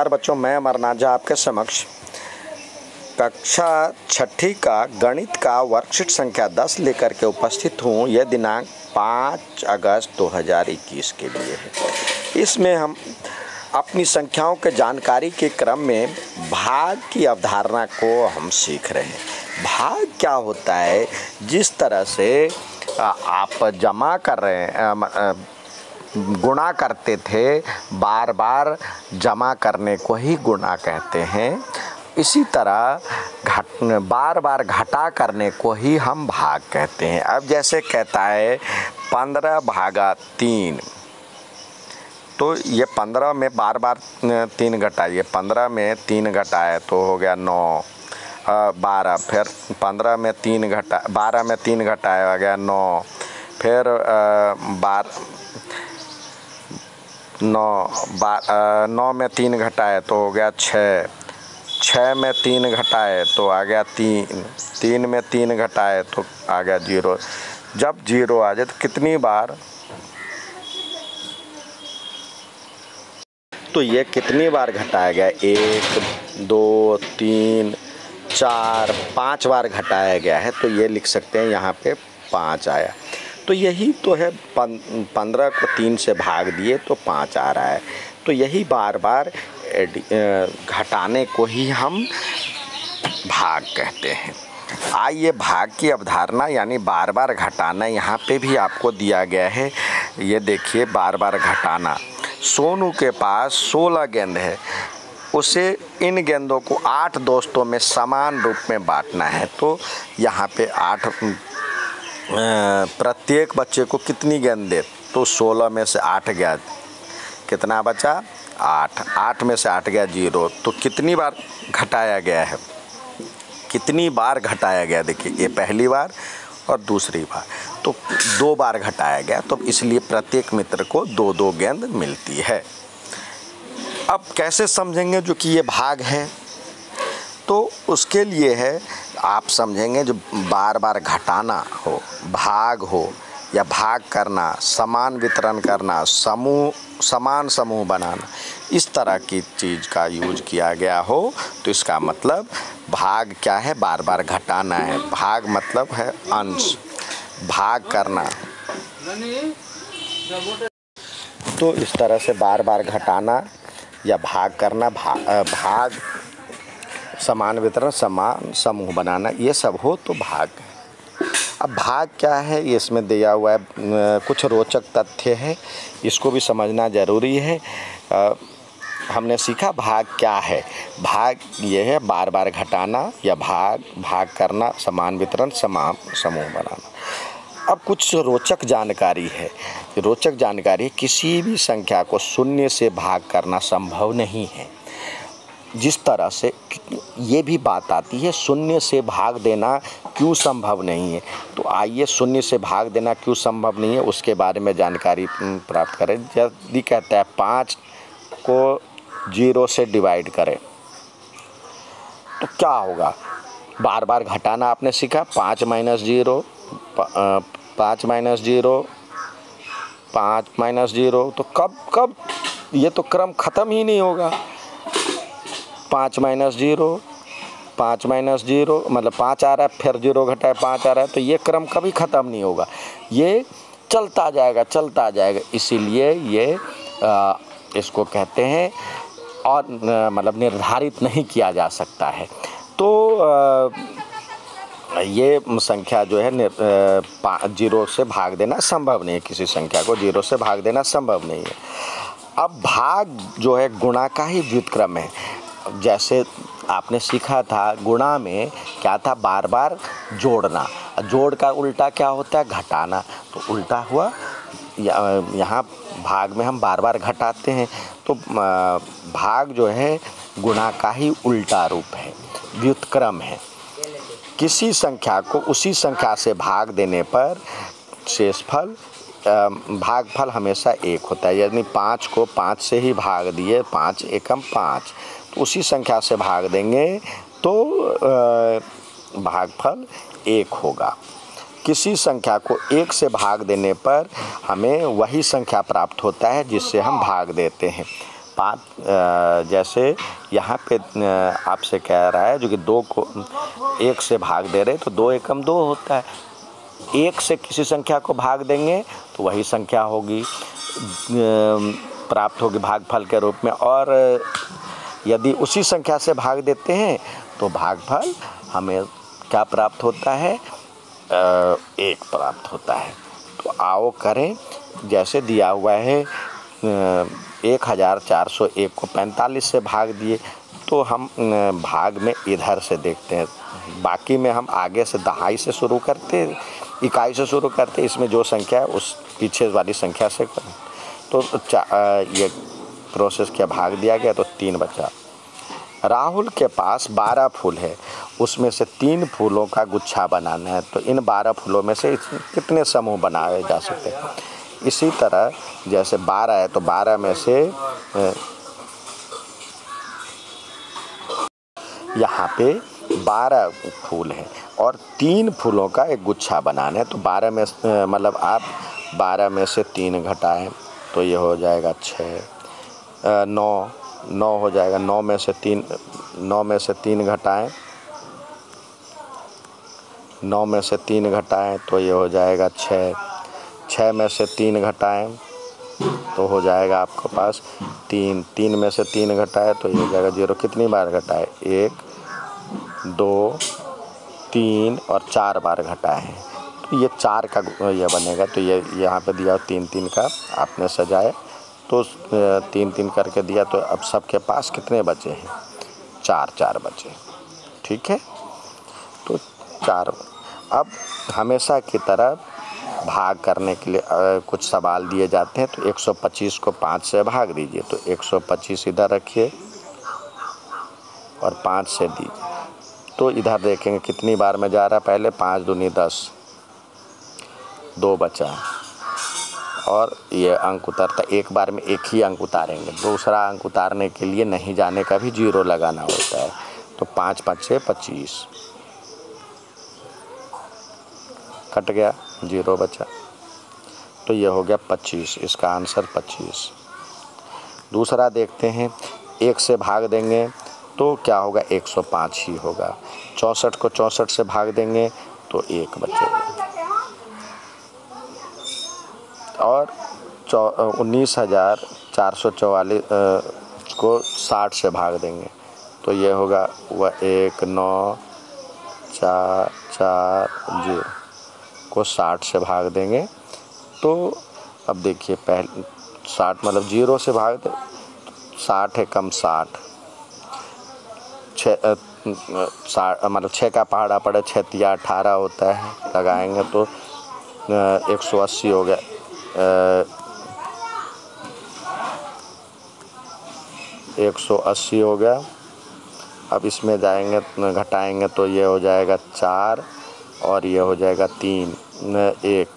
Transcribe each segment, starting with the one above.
नमस्कार बच्चों, मैं अमरनाथ झा आपके समक्ष कक्षा छठी का गणित का वर्कशीट संख्या 10 लेकर के उपस्थित हूँ। यह दिनांक 5 अगस्त 2021 के लिए है। इसमें हम अपनी संख्याओं के जानकारी के क्रम में भाग की अवधारणा को हम सीख रहे हैं। भाग क्या होता है? जिस तरह से आप जमा कर रहे हैं, गुणा करते थे, बार बार जमा करने को ही गुणा कहते हैं। इसी तरह बार बार घटा करने को ही हम भाग कहते हैं। अब जैसे कहता है 15/3, तो ये 15 में बार बार 3 घटाइए, 15 में 3 घटाए तो हो गया 9, 12, फिर 15 में 3 घटा 12 में 3 घटाया हो गया 9, फिर 9 में 3 घटाए तो हो गया 6, 6 में 3 घटाए तो आ गया 3, 3 में 3 घटाए तो आ गया 0। जब 0 आ जाए तो कितनी बार, तो ये कितनी बार घटाया गया? 1, 2, 3, 4, 5 बार घटाया गया है। तो ये लिख सकते हैं यहाँ पे 5 आया। तो यही तो है, 15 को 3 से भाग दिए तो 5 आ रहा है। तो यही बार बार घटाने को ही हम भाग कहते हैं। आइए भाग की अवधारणा यानी बार बार घटाना यहाँ पे भी आपको दिया गया है। ये देखिए, बार बार घटाना। सोनू के पास 16 गेंद है, उसे इन गेंदों को 8 दोस्तों में समान रूप में बांटना है। तो यहाँ पे 8 प्रत्येक बच्चे को कितनी गेंद दे? तो 16 में से 8 गया, कितना बचा? 8। 8 में से 8 गया 0। तो कितनी बार घटाया गया है? कितनी बार घटाया गया? देखिए, ये पहली बार और दूसरी बार, तो 2 बार घटाया गया। तो इसलिए प्रत्येक मित्र को 2-2 गेंद मिलती है। अब कैसे समझेंगे जो कि ये भाग है? तो उसके लिए है, आप समझेंगे जो बार बार घटाना हो, भाग हो या भाग करना, समान वितरण करना, समान समूह बनाना, इस तरह की चीज़ का यूज किया गया हो तो इसका मतलब भाग क्या है? बार बार घटाना है। भाग मतलब है अंश, भाग करना। तो इस तरह से बार बार घटाना या भाग करना, भाग, समान वितरण, समान समूह बनाना, ये सब हो तो भाग है। अब भाग क्या है ये इसमें दिया हुआ है, कुछ रोचक तथ्य है, इसको भी समझना ज़रूरी है। हमने सीखा भाग क्या है। भाग ये है बार बार घटाना या भाग करना, समान वितरण, समान समूह बनाना। अब कुछ रोचक जानकारी है। रोचक जानकारी, किसी भी संख्या को 0 से भाग करना संभव नहीं है। जिस तरह से ये भी बात आती है 0 से भाग देना क्यों संभव नहीं है, तो आइए 0 से भाग देना क्यों संभव नहीं है उसके बारे में जानकारी प्राप्त करें। यदि कहता है 5 को 0 से डिवाइड करें तो क्या होगा? बार बार घटाना आपने सीखा। 5 - 0, 5 - 0, 5 - 0, तो कब ये तो क्रम ख़त्म ही नहीं होगा। 5 - 0, 5 - 0 मतलब 5 आ रहा है, फिर 0 घटाए 5 आ रहा है, तो ये क्रम कभी ख़त्म नहीं होगा, ये चलता जाएगा। इसीलिए ये इसको कहते हैं और मतलब निर्धारित नहीं किया जा सकता है। तो ये संख्या जो है 0 से भाग देना संभव नहीं है। किसी संख्या को 0 से भाग देना संभव नहीं है। अब भाग जो है गुणा का ही व्युत्क्रम है। जैसे आपने सीखा था गुणा में क्या था? बार बार जोड़ना। जोड़ का उल्टा क्या होता है? घटाना। तो उल्टा हुआ, यहाँ भाग में हम बार बार घटाते हैं। तो भाग जो है गुणा का ही उल्टा रूप है, व्युत्क्रम है। किसी संख्या को उसी संख्या से भाग देने पर शेषफल, भागफल हमेशा 1 होता है। यानी 5 को 5 से ही भाग दिए, 5 एकम 5, तो उसी संख्या से भाग देंगे तो भागफल 1 होगा। किसी संख्या को 1 से भाग देने पर हमें वही संख्या प्राप्त होता है जिससे हम भाग देते हैं। जैसे यहाँ पे आपसे कह रहा है जो कि 2 को 1 से भाग दे रहे, तो 2 एकम 2 होता है। 1 से किसी संख्या को भाग देंगे तो वही संख्या होगी, प्राप्त होगी भागफल के रूप में। और यदि उसी संख्या से भाग देते हैं तो भागफल हमें क्या प्राप्त होता है, 1 प्राप्त होता है। तो आओ करें, जैसे दिया हुआ है 1401 को 45 से भाग दिए, तो हम भाग में इधर से देखते हैं। बाकी में हम आगे से दहाई से शुरू करते, इकाई से शुरू करते, इसमें जो संख्या है उस पीछे वाली संख्या से करें। तो ये प्रोसेस क्या, भाग दिया गया तो 3 बचा। राहुल के पास 12 फूल है, उसमें से 3 फूलों का गुच्छा बनाना है। तो इन 12 फूलों में से कितने समूह बनाए जा सकते हैं। इसी तरह जैसे 12 है तो 12 में से यहाँ पे 12 फूल है और 3 फूलों का एक गुच्छा बनाना है। तो 12 में मतलब आप 12 में से 3 घटाएं तो ये हो जाएगा 6, 9 हो जाएगा। 9 में से 3 घटाएं, 9 में से 3 घटाएं तो ये हो जाएगा 6, 6 में से 3 घटाएं तो हो जाएगा आपके पास 3, 3 में से 3 घटाएं तो ये हो जाएगा 0। कितनी बार घटाएं, 1, 2, 3 और 4 बार घटाए हैं। तो ये 4 का ये बनेगा। तो ये यहाँ पे दिया 3 3 का आपने सजाए तो 3 3 करके दिया। तो अब सबके पास कितने बचे हैं, 4 4 बचे। ठीक है, तो 4। अब हमेशा की तरह भाग करने के लिए कुछ सवाल दिए जाते हैं। तो 125 को 5 से भाग दीजिए, तो 125 इधर रखिए और 5 से दीजिए। तो इधर देखेंगे कितनी बार में जा रहा है, पहले 5 दूनी 10, 2 बचा और ये अंक उतरता, एक बार में एक ही अंक उतारेंगे। दूसरा अंक उतारने के लिए नहीं जाने का भी 0 लगाना होता है। तो 5 5 6 25 कट गया, 0 बचा, तो ये हो गया 25। इसका आंसर 25। दूसरा देखते हैं, 1 से भाग देंगे तो क्या होगा, 105 ही होगा। 64 को 64 से भाग देंगे तो 1 बचेगा। और 19,444 को 60 से भाग देंगे तो ये होगा 19,440 को 60 से भाग देंगे। तो अब देखिए, पहले 60 मतलब 0 से भाग दे, 60 है कम 60, 6 मतलब 6 का पहाड़ा पड़े, 6 तिया 18 होता है, लगाएंगे तो 180 हो गया। 180 हो गया। अब इसमें जाएंगे घटाएंगे तो ये हो जाएगा 4 और ये हो जाएगा 3, 1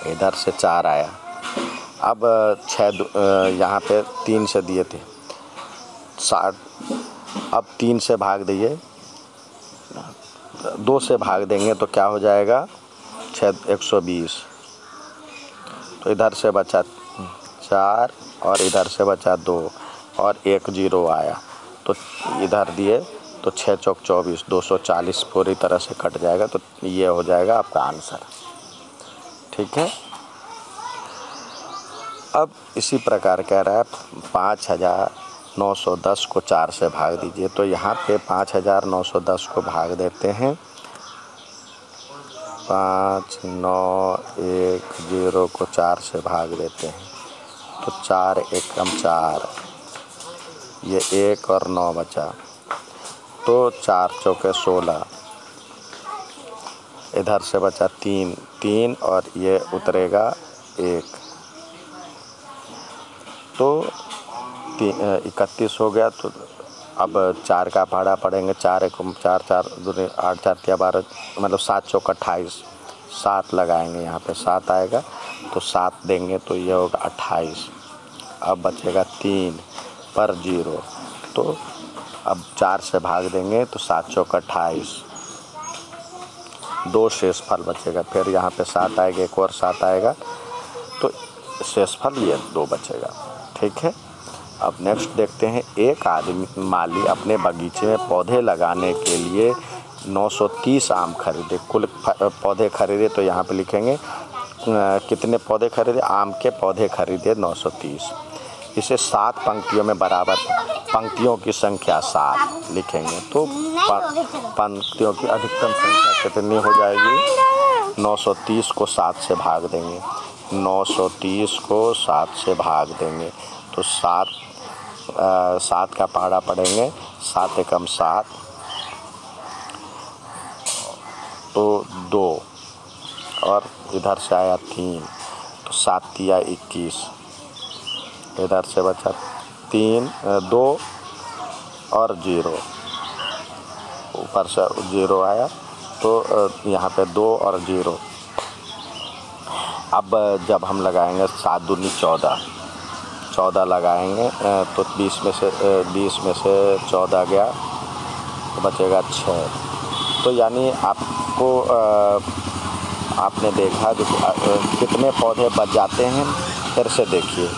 इधर से 4 आया। अब 6 यहाँ पे 3 से दिए थे 60, अब 3 से भाग दिए, 2 से भाग देंगे तो क्या हो जाएगा, 120। तो इधर से बचा 4 और इधर से बचा 2 और 1 0 आया। तो इधर दिए तो 6 चौक 24, 240 पूरी तरह से कट जाएगा। तो ये हो जाएगा आपका आंसर। ठीक है, अब इसी प्रकार कह रहा है 5,910 को 4 से भाग दीजिए। तो यहाँ पे 5,910 को भाग देते हैं, 5 9 1 0 को 4 से भाग देते हैं तो 4 एकम 4, ये 1 और 9 बचा। तो 4 चौके 16, इधर से बचा 3 और ये उतरेगा 1, तो 31 हो गया। तो अब 4 का पहाड़ा पड़ेंगे, 4 एकम 4 4 दूनी 8 4 तिया 12, मतलब 7 चौक 28, 7 लगाएंगे, यहाँ पे 7 आएगा तो 7 देंगे तो ये होगा 28। अब बचेगा 3 पर 0, तो अब 4 से भाग देंगे तो 7 चौक 28, 2 शेषफल बचेगा। फिर यहाँ पे 7 आएगा, एक और 7 आएगा तो शेषफल ये 2 बचेगा। ठीक है, अब नेक्स्ट देखते हैं, एक आदमी माली अपने बगीचे में पौधे लगाने के लिए 930 आम खरीदे। कुल पौधे खरीदे तो यहाँ पे लिखेंगे कितने पौधे खरीदे, आम के पौधे खरीदे 930। इसे 7 पंक्तियों में बराबर, पंक्तियों की संख्या 7 लिखेंगे तो पंक्तियों की अधिकतम संख्या कितनी हो जाएगी, 930 को 7 से भाग देंगे, 930 को 7 से भाग देंगे तो 7 का पहाड़ा पढ़ेंगे, 7 एकम 7 तो 2 और इधर से आया 3 तो 7 तिया 21, इधर से बचा 3 2 और 0, ऊपर से 0 आया तो यहाँ पे 2 और 0। अब जब हम लगाएंगे 7 दूनी 14 लगाएंगे तो 20 में से 14 गया तो बचेगा 6। तो यानी आपको आपने देखा जो कितने पौधे बच जाते हैं, फिर से देखिए।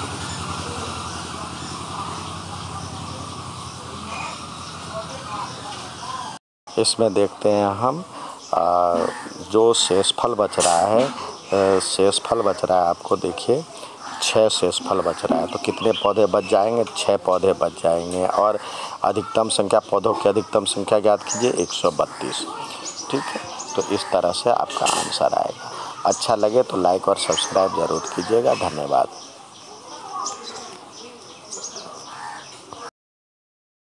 इसमें देखते हैं हम जो शेषफल बच रहा है, शेषफल बच रहा है आपको देखिए 6 शेषफल बच रहा है। तो कितने पौधे बच जाएंगे, 6 पौधे बच जाएंगे। और अधिकतम संख्या, पौधों की अधिकतम संख्या ज्ञात कीजिए 132। ठीक है, तो इस तरह से आपका आंसर आएगा। अच्छा लगे तो लाइक और सब्सक्राइब ज़रूर कीजिएगा। धन्यवाद।